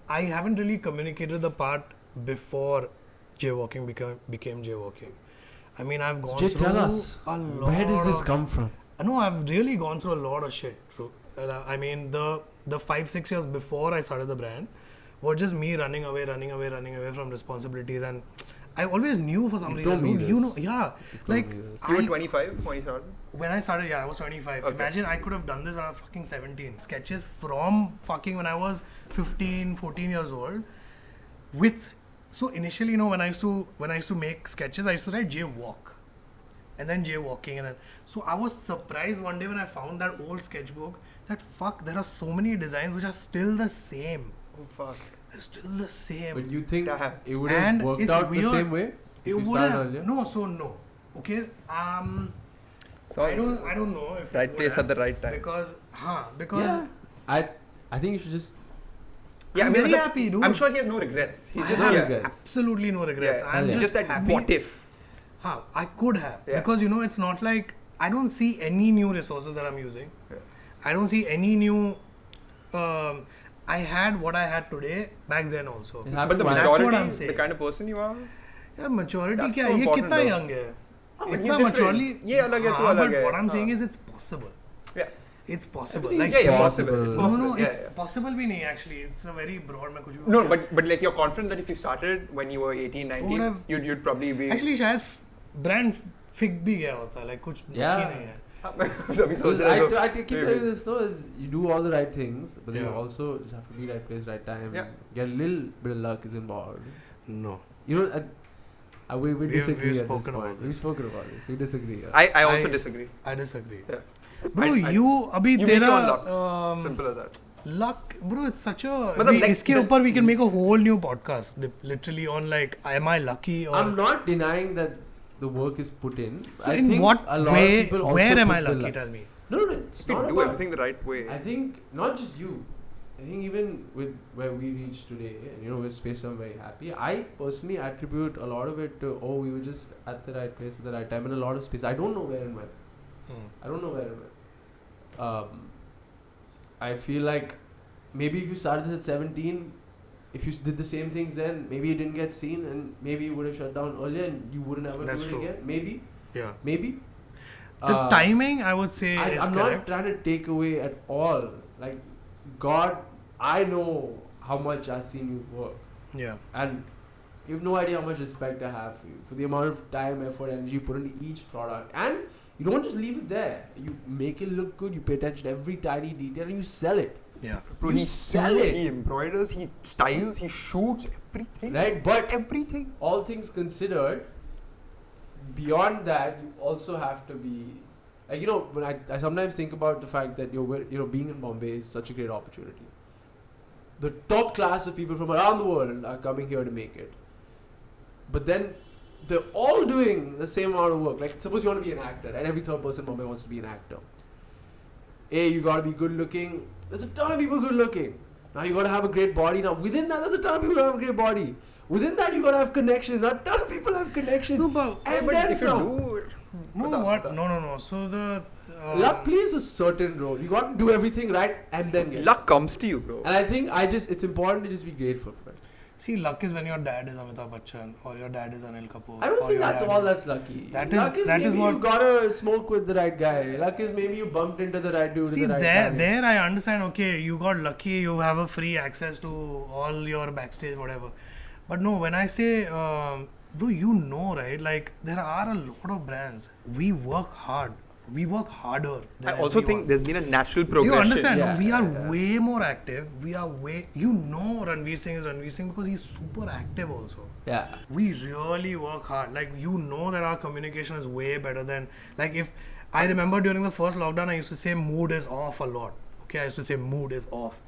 I haven't really communicated the part before jaywalking became jaywalking. I mean, I've gone Jay, through tell us, a lot. where does this of- come from? No, I've really gone through a lot of shit. Bro. I mean, the 5-6 years before I started the brand were just me running away from responsibilities, and I always knew for some You've told reason. me Dude, you this. know, yeah. You've told Like me this. You were I 25 when you started? when I started, yeah, I was 25. Okay. Imagine I could have done this when I was fucking 17. Sketches from fucking when I was 15, 14 years old. So initially, you know, when I used to make sketches, I used to write jaywalk, and then jaywalking, and then so I was surprised one day when I found that old sketchbook that fuck, there are so many designs which are still the same. Oh, fuck. They're still the same. But you think Yeah. it would have And worked it's out weird. the same way? It If you would started have earlier? no. Okay. So I don't know if it right would place have, at the right time. because Yeah. I think you should just. Yeah, I'm I mean, very happy, dude. I'm sure he has no regrets. He's I just have yeah. regrets. absolutely no regrets. Yeah. I'm Yeah. just, Just that happy. what if? I could have Yeah. because you know it's not like I don't see any new resources that I'm using. Yeah. I don't see any new. I had what I had today back then also. It But happened the once. That's what I'm majority, saying. the kind of person you are. यार maturity That's क्या so है? ये important कितना though. young है? but he's इतना different. maturely. ये अलग है, तू हाँ, अलग but है. what I'm हाँ. saying is it's possible. Yeah. It's possible. Everything Like is Yeah, possible. possible. It's no, possible. no, yeah, it's yeah. possible भी नहीं actually. It's a very broad में कुछ भी. No, but like you're confident that if you started when you were 18, 19, Would have- you'd probably be. Actually शायद brand fig भी गया होता like कुछ Yeah. बाकी नहीं है. अभी सोच Because रहे तो I keep maybe. telling you this though is you do all the right things, but then you Yeah. also just have to be right place, right time. Yeah. Get a little bit of luck is involved. No. You know, we We've disagree at this spoken point. about We've this. spoken about this. We disagree. I also I- disagree. I disagree. Yeah. Bro, I- you अभी you make तेरा your own luck. Simple as that. luck, bro. It's such a. मतलब we- like इसके the- ऊपर we can make a whole new podcast, literally on like, am I lucky or? I'm not denying that the work is put in. So I in think what a lot way? of people also Where am put I the lucky? luck. Tell me. No, it's If you not do about. everything the right way. I think not just you. I think even with where we reached today, and you know, with Space, I'm very happy. I personally attribute a lot of it to we were just at the right place at the right time in a lot of space. I don't know where and when. I don't know where and when. I feel like maybe if you started this at 17, if you did the same things then, maybe it didn't get seen, and maybe you would have shut down earlier, and you wouldn't ever That's do it true. again. Maybe. Yeah. Maybe. The timing, I would say, is I'm correct. not trying to take away at all. Like, God, I know how much I've seen you work. Yeah. And you have no idea how much respect I have for you, for the amount of time, effort, energy you put into each product. And you don't just leave it there. You make it look good, you pay attention to every tiny detail, and you sell it. Yeah. Bro, You he sell sells, it. he embroiders, he styles, he shoots, everything. Right? But Everything. all things considered, beyond that, you also have to be like, when I sometimes think about the fact that being in Bombay is such a great opportunity. The top class of people from around the world are coming here to make it, but then they're all doing the same amount of work. Like, suppose you want to be an actor, and every third person in Bombay wants to be an actor. You gotta be good looking. There's a ton of people good looking. Now you gotta have a great body. Now within that, there's a ton of people who have a great body. Within that, you gotta have connections. Now, a ton of people have connections. No, but then if some. you do it, No, what? No. So the Luck plays a certain role. You got to do everything right and then get luck comes to you, bro. And I think it's important to just be grateful for it. See, luck is when your dad is Amitabh Bachchan or your dad is Anil Kapoor. I don't or think your that's dad all is- that's lucky. That Luck is- is that maybe is what- you gotta smoke with the right guy. Luck is maybe you bumped into the right dude See, at the right time. there I understand, okay, you got lucky, you have a free access to all your backstage, whatever. But no, when I say, bro, right? Like, there are a lot of brands. We work hard. We work harder than I also everyone. think there's been a natural progression. You understand? Yeah, we are yeah. way more active. We are Ranveer Singh is Ranveer Singh because he's super active also. Yeah. We really work hard. Like, that our communication is way better than, like, if I remember during the first lockdown, I used to say mood is off a lot. Okay, I used to say mood is off.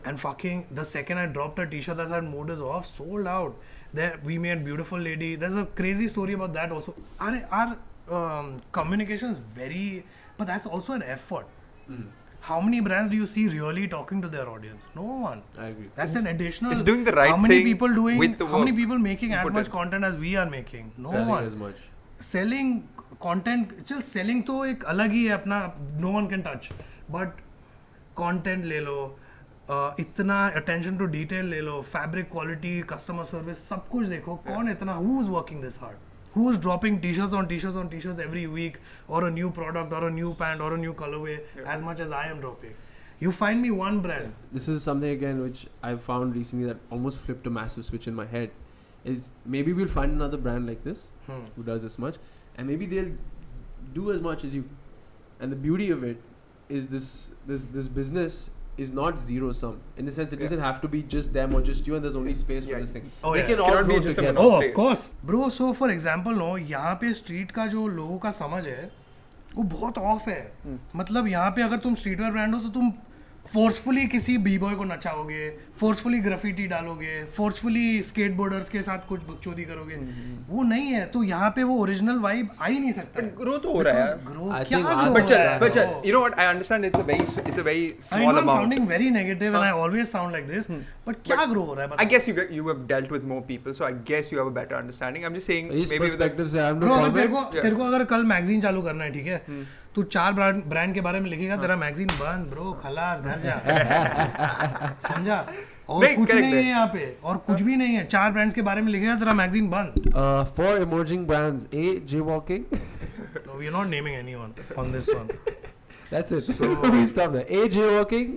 And fucking the second I dropped a t-shirt that said mood is off, sold out. There we made Beautiful Lady. There's a crazy story about that also. Our communication is very, but that's also an effort. How many brands do you see really talking to their audience? No one. I agree. That's an additional. It's doing the right How many thing people doing? with the How many work people making you as put much in. content as we are making? No Selling one. as much. Selling content, just selling तो एक अलग ही है अपना. No one can touch. But content ले लो, इतना attention to detail ले लो, fabric quality, customer service, सब कुछ देखो. कौन इतना? Who's working this hard? Who's dropping t-shirts on t-shirts on t-shirts every week, or a new product, or a new pant, or a new colorway, as much as I am dropping? You find me one brand. This is something again which I've found recently that almost flipped a massive switch in my head. Is maybe we'll find another brand like this who does this much, and maybe they'll do as much as you. And the beauty of it is this business is not zero sum in the sense it doesn't have to be just them or just you, and there's only space for this thing. Oh, they yeah. can all Cannot be grow just a together. monopoly. Oh, Play. of course. Bro, so for example, no, यहाँ पे street का जो लोगों का समझ है वो बहुत ऑफ है. मतलब यहाँ पे अगर तुम स्ट्रीटवेयर ब्रांड हो तो तुम फोर्सफुली किसी बी बॉय को नचाओगे, फोर्सफुली ग्राफिटी डालोगे, फोर्सफुली स्केटबोर्डर्स के साथ कुछ बकचोदी करोगे. वो नहीं है, तो यहाँ पे वो ओरिजिनल वाइब आ ही नहीं सकता. ग्रो तो हो रहा है यार. ग्रो I क्या think ग्रो आज- हो But रहा है? chal, you know what? I understand it's a very I small know I'm amount. sounding very negative and I always sound like this, but क्या ग्रो हो रहा है? I guess you have dealt with more people, so I guess you have a better understanding. I'm just saying His maybe with the, perspective से I'm bro not अगर comment. तेरे को अगर कल मैगजीन चालू करना है, ठीक है, तू 4 ब्रांड के बारे में लिखेगा, तेरा मैगजीन बंद ब्रो, खलास, घर जा. समझा? और नहीं, कुछ correct नहीं है है. यहाँ पे, और कुछ भी नहीं है. 4 ब्रांड्स के बारे में लिखेगा, तेरा मैगजीन बंद. 4 emerging brands. A. Jaywalking. No, we are not naming anyone on this one. That's it. We stop there. A. Jaywalking.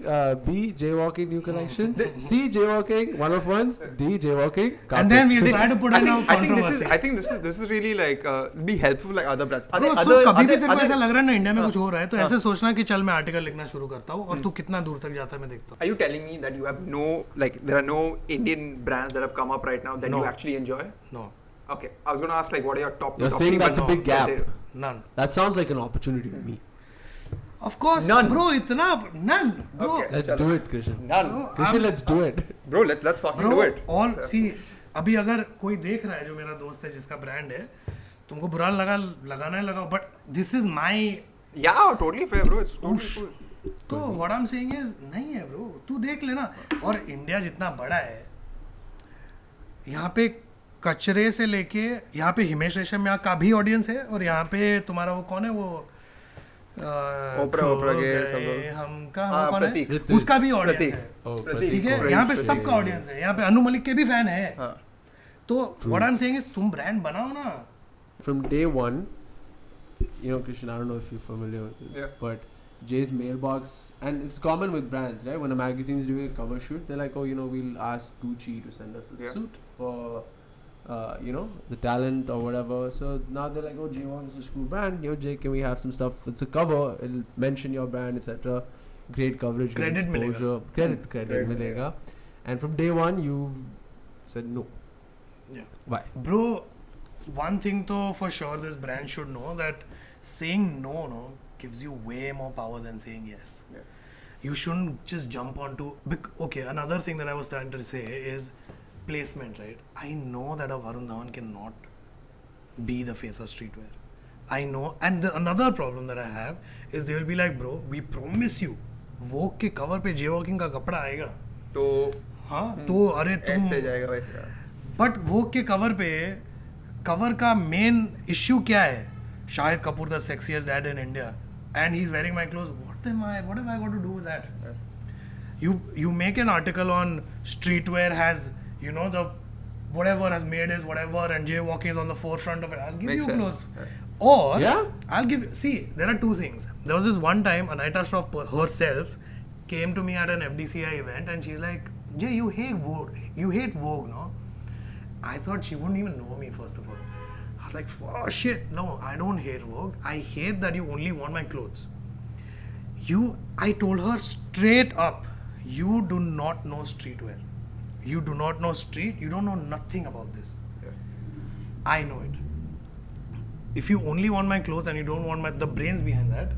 B. Jaywalking new collection. C. Jaywalking one of ones. D. Jaywalking. And then we'll carpets. try to put in a controversy. I think this is really like be helpful like other brands. Bro, so कभी भी तेरे को ऐसा लग रहा है ना India में कुछ हो रहा है, तो ऐसे सोचना कि चल मैं आर्टिकल लिखना शुरू करता हूँ और तू कितना दूर तक जाता है मैं देखता हूँ. Are you telling me that you have there are no Indian brands that have come up right now that No. you actually enjoy? No, Okay, I was gonna ask like what are your top? You're top saying three, that's but a big gap. let's say- none. That sounds like an opportunity to me. Of course, None. bro, इतना none, bro. Okay. Let's Chalo. do it, Krishan. None. Krishan, let's do it. Bro, let's fucking Bro, do it. all see, अभी अगर कोई देख रहा है जो मेरा दोस्त है जिसका ब्रांड है, तुमको बुरा लगाना है लगाओ, but this is my. Yeah, totally fair, bro. It's totally cool. तो what I'm saying is नहीं है bro, तू देख लेना. और इंडिया जितना बड़ा है, यहाँ पे कचरे से लेके यहाँ पे हिमेश रेशमिया का भी ऑडियंस है, और यहाँ पे तुम्हारा वो कौन है वो ओपरा के सब लोग। हम कौन है प्रतीक। उसका भी ऑडियंस प्रतीक। है Oh, प्रतीक। ठीक है Right, यहाँ पे प्रतीक। सबका ऑडियंस है यहाँ पे अनु मलिक के भी फैन है हाँ तो what I am saying is तुम ब्रांड बनाओ ना From day one, you know, Christian, I don't know if you're familiar with this, Yeah. but Jay's mailbox, and it's common with brands, right? When a magazine's doing a cover shoot, they're like, oh, you know, we'll ask Gucci to send us a Yeah. suit for, you know, the talent or whatever. So now they're like, oh, Jay wants a cool brand. Yo, Jay, can we have some stuff? It's a cover. It'll mention your brand, etc. Great coverage, great Credit milega. exposure. Credit Credit milega. And from day one, you've said no. Yeah. Why? Bro, one thing though for sure this brand should know that saying no gives you way more power than saying yes. Yeah. You shouldn't just jump onto okay, another thing that I was trying to say is placement, right? I know that a Varun Dhawan cannot be the face of streetwear. I know, and another problem that I have is they will be like, bro, we promise you Vogue के cover पे jaywalking का कपड़ा आएगा तो हाँ तो अरे तुम ऐसे जाएगा भाई बट वोग के कवर पे कवर का मेन इश्यू क्या है Shahid Kapoor the sexiest dad in India and he is wearing my clothes what have I got to do with that you make an article on streetwear has you know the whatever has made is whatever and jaywalking is on the forefront of it. I'll give Makes you sense. clothes or Yeah? I'll give see there are two things. There was this one time Anita Shroff herself came to me at an FDCI event and she's like, Jay, you hate Vogue, no? I thought she wouldn't even know me first of all. I was like, oh shit, no, I don't hate Vogue. I hate that you only want my clothes. I told her straight up, you do not know streetwear. You do not know street. You don't know nothing about this. I know it. If you only want my clothes and you don't want the brains behind that,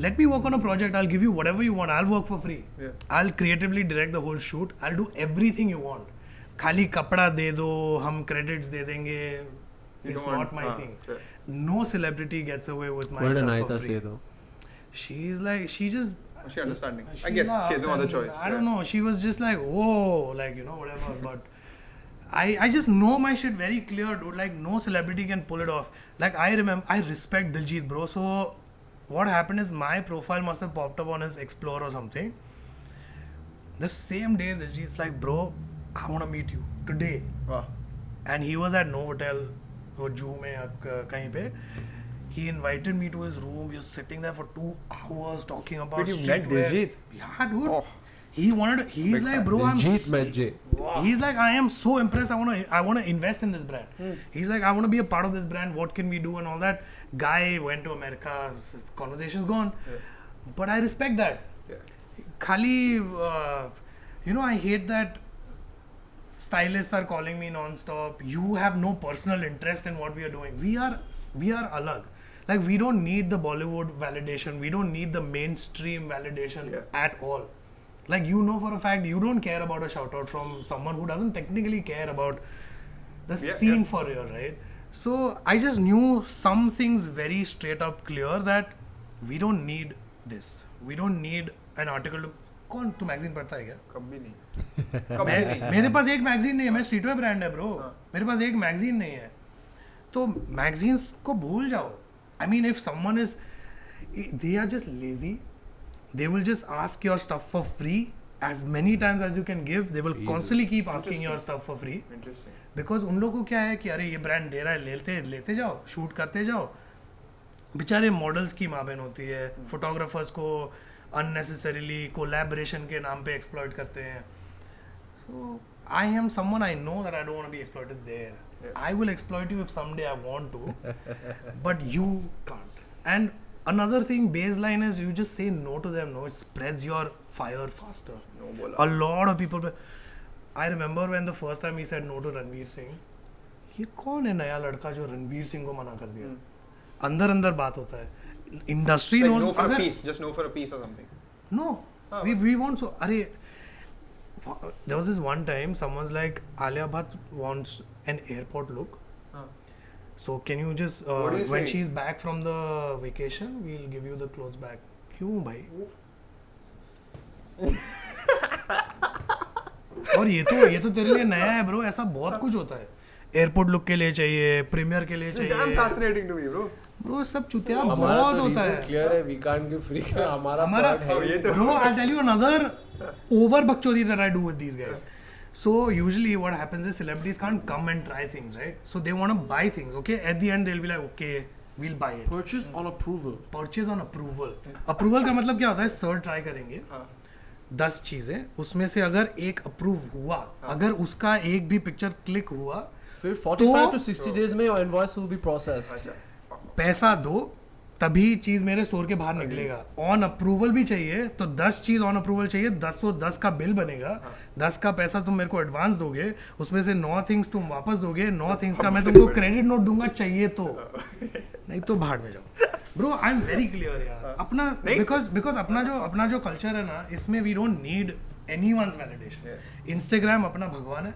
let me work on a project. I'll give you whatever you want. I'll work for free. Yeah. I'll creatively direct the whole shoot. I'll do everything you want. खाली कपड़ा दे दो हम credits दे देंगे it's not my thing. No celebrity gets away with my What did stuff Anita for free. say though? She's like she just She understanding. I she guess she laughed has no other and choice. I don't know. She was just like, whoa, like, you know, whatever. But I just know my shit very clear, dude. Like, no celebrity can pull it off. Like, I respect Diljit, bro. So, what happened is my profile must have popped up on his Explore or something. The same day, Diljit's like, bro, I want to meet you today. Wow. And he was at Novotel, वो जू में कहीं पे. He invited me to his room. We were sitting there for 2 hours talking about Wait, you met streetwear. Diljit? Yeah, dude. Oh. He's Big like, fan. bro, Diljit met Jay. He's like, I am so impressed. I want to invest in this brand. He's like, I want to be a part of this brand. What can we do and all that. Guy went to America. Conversation's gone. Yeah. But I respect that. Yeah. Khali, you know, I hate that stylists are calling me non-stop. You have no personal interest in what we are doing. We are alag. Like, we don't need the Bollywood validation. We don't need the mainstream validation at all. Like, you know for a fact, you don't care about a shout out from someone who doesn't technically care about the scene for real, right? So, I just knew some things very straight up clear that we don't need this. We don't need an article to... कौन तू magazine पढ़ता है क्या? कभी नहीं. मेरे पास एक magazine नहीं है. मैं स्ट्रीटवेयर ब्रांड है ब्रो. मेरे पास एक मैगजीन नहीं है. तो मैगजीन्स को भूल जाओ. I mean, if someone is, they are just lazy. They will just ask your stuff for free as many times as you can give. They will constantly keep asking your stuff for free. Interesting. Because उन लोगों को क्या है कि अरे ये brand दे रहा है, लेते जाओ, शूट करते जाओ. बेचारे मॉडल्स की माँ बहन होती है. फोटोग्राफर्स को unnecessarily collaboration के नाम पे exploit करते हैं. So I am someone, I know that I don't want to be exploited there. I will exploit you if someday I want to, but you can't. And another thing, baseline is you just say no to them. No, it spreads your fire faster. No, A lot of people. I remember when the first time he said no to Ranveer Singh. ये कौन है नया लड़का जो रणवीर सिंह को मना कर दिया? अंदर अंदर बात होता है. Industry like knows. no for a piece, just no for a piece or something. No, we want so. अरे, there was this one time someone's like, Alia Bhatt wants an airport look. So can you just when she's back from the vacation, we'll give you the clothes back. क्यों भाई? और ये तो तेरे लिए नया है ब्रो. ऐसा बहुत कुछ होता है. एयरपोर्ट लुक के लिए चाहिए, प्रीमियर के लिए चाहिए. It's damn fascinating to me, bro. Bro सब चुतिया हमारा बहुत तो होता reason है clear है, we can't give free. हमारा हमारा part है. ये तो bro I'll tell you another over bakchodi that I do with these guys. So usually what happens is celebrities can't come and try things, right? So they want to buy things, okay? At the end they'll be like, okay, we'll buy it. Purchase on approval. Purchase on approval. Approval का मतलब क्या होता है? Sir try करेंगे 10 चीजें, उसमें से अगर एक अप्रूव हुआ, अगर उसका एक भी पिक्चर क्लिक हुआ, फिर 45 to 60 days में your invoice will be processed. पैसा दो तभी चीज मेरे स्टोर के बाहर निकलेगा. ऑन अप्रूवल भी चाहिए तो 10 चीज ऑन अप्रूवल चाहिए, 10 का बिल बनेगा, 10 का पैसा तुम मेरे को एडवांस दोगे, उसमें से 9 थिंग्स तुम वापस दोगे, 9 थिंग्स का मैं तुमको क्रेडिट नोट दूंगा चाहिए तो, नहीं तो बाहर में जाओ. Bro I am very clear यार. अपना बिकॉज अपना जो कल्चर है ना, इसमें we don't need anyone's validation. Instagram अपना भगवान है.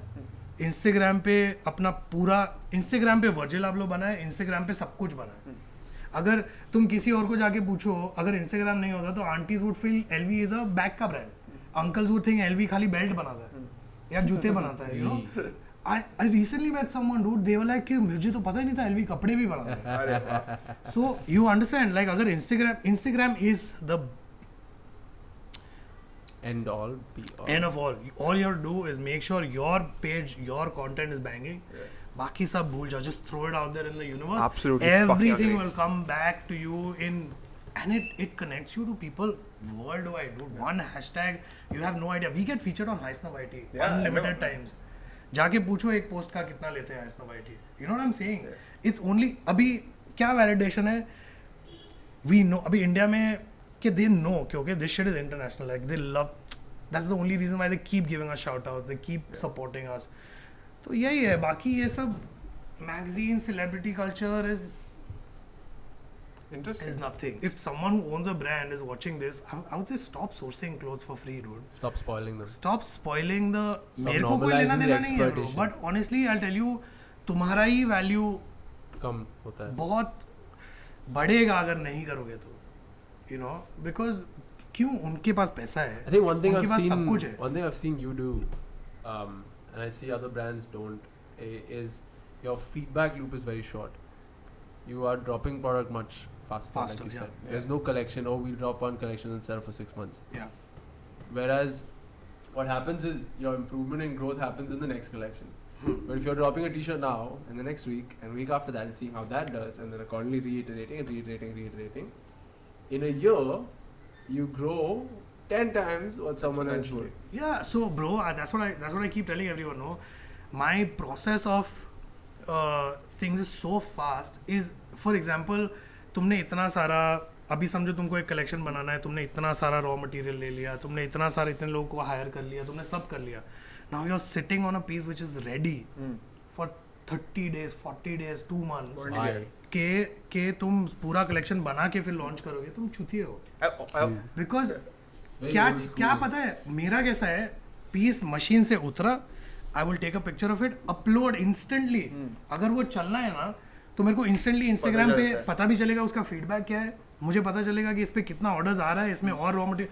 इंस्टाग्राम पे अपना पूरा, इंस्टाग्राम पे वर्जिल आप लोग बना है, इंस्टाग्राम पे सब कुछ बना है. अगर तुम किसी और को जाके पूछो, अगर इंस्टाग्राम नहीं होता तो aunties would feel LV is a bag का brand, uncles would think LV खाली बेल्ट बनाता है या जूते बनाता है. You know I recently met someone dude, they were like कि मुझे तो पता ही नहीं था एलवी कपड़े भी बनाता है. सो यू अंडरस्टैंड, लाइक अगर Instagram is the End all, be all. end of all you have to do is make sure your page, your content is banging. Baki sab bhul jao, just throw it out there in the universe. Absolutely fucking Everything agree. will come back to you and it connects you to people worldwide, dude. One hashtag, you have no idea. We get featured on Haisnav IT Yeah, I unlimited know. times. जाके पूछो एक post का कितना लेते हैं Haisnav IT. You know what I'm saying? It's only अभी क्या validation है? We know अभी इंडिया में कि they know कि okay this shit is international, like they love, that's the only reason why they keep giving us shout outs, they keep supporting us. तो यही है. बाकी ये सब magazine celebrity culture is Interesting. nothing. If someone who owns a brand is watching this, I would say stop sourcing clothes for free, dude. Stop spoiling them. Stop spoiling the, Stop मेरे को कोई लेना normalizing the देना नहीं है bro, exploitation. but honestly I'll tell you, तुम्हारा ही value कम होता है. बहुत बढ़ेगा अगर नहीं करोगे तो, you know, because क्यों, उनके पास पैसा है. I think one thing उनके I've पास सब seen, कुछ है. one thing I've seen you do, and I see other brands don't, is your feedback loop is very short. You are dropping product much faster, like you yeah. said. There's no collection. Oh, we'll drop one collection and sell for 6 months. Yeah. Whereas, what happens is your improvement and growth happens in the next collection. But if you're dropping a t-shirt now, and the next week, and week after that, and seeing how that does, and then accordingly reiterating, in a year, you grow 10 times what someone else would. Yeah, so bro, that's what I keep telling everyone. No, my process of things is so fast. Is, for example, तुमने इतना सारा, अभी समझो तुमको एक collection बनाना है, तुमने इतना सारा रॉ मटेरियल ले लिया, तुमने इतना सारा इतने लोगों को हायर कर लिया, तुमने सब कर लिया. Now you're sitting on a piece which is ready for 30 days, 40 days, 2 months. Why? के तुम पूरा कलेक्शन बना के फिर लॉन्च करोगे, तुम चुतिए हो. बिकॉज क्या पता है मेरा कैसा है, पीस मशीन से उतरा, I will take a picture of it, upload instantly. अगर वो चलना है ना तो मेरे को इंस्टेंटली इंस्टाग्राम पे पता भी चलेगा उसका फीडबैक क्या है, मुझे पता चलेगा कि इस पे कितना ऑर्डर्स आ रहा है, इसमें और raw material,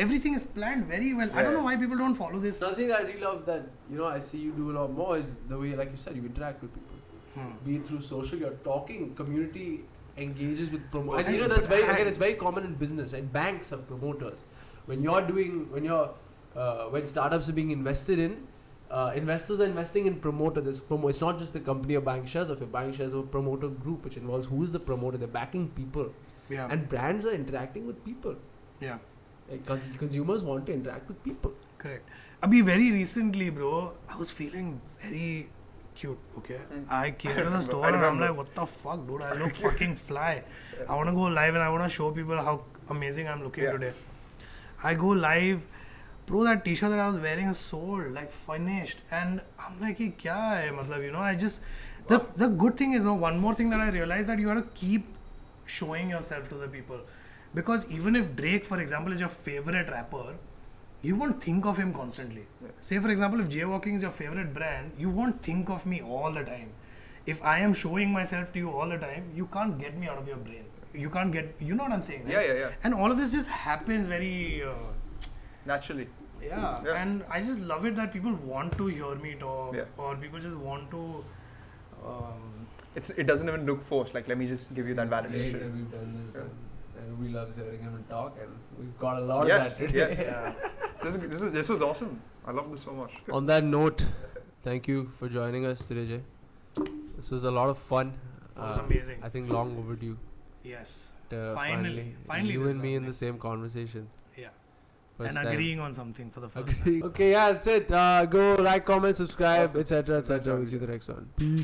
everything is planned very well. I don't know why people don't follow this. Something I really love that, you know, I see you do a lot more is the way, like you said, you interact with people. Be it through social, you're talking, community engages with promoters. And you know, that's very, again, it's very common in business, right? Banks have promoters. When startups are being invested in, investors are investing in promoters. It's not just the company or bank shares. If you're buying shares of a promoter group, which involves who is the promoter, they're backing people. Yeah. And brands are interacting with people. Yeah. Like, consumers want to interact with people. Correct. Abhi very recently, bro, I was feeling very cute, okay? I came to the store and I'm like, what the fuck, dude? I look fucking fly. I want to go live and I want to show people how amazing I'm looking today. I go live, bro, that t-shirt that I was wearing is sold, like finished. And I'm like, ye kya hai? Matlab, you know, I just, the good thing is, no, one more thing that I realized, that you have to keep showing yourself to the people. Because even if Drake, for example, is your favorite rapper, you won't think of him constantly. Yeah. Say, for example, if Jaywalking is your favorite brand, you won't think of me all the time. If I am showing myself to you all the time, you can't get me out of your brain. You can't get, you know what I'm saying, right? Yeah. And all of this just happens very... naturally. Yeah, and I just love it that people want to hear me talk, or people just want to it doesn't even look forced. Like, let me just give you that Great validation. that we've done this, and everybody loves hearing him talk, and we've got a lot Yes, of that today. yes. This was awesome. I love this so much. On that note, thank you for joining us today, Jay. This was a lot of fun. It was amazing. I think long overdue. Yes. To Finally you this and me in happening. the same conversation. Yeah. First And time. agreeing on something for the first time. Agreeing. Okay, yeah, that's it. Go like, comment, subscribe, Awesome. etc., etc. Good job, We'll see you Vijay. the next one. Peace.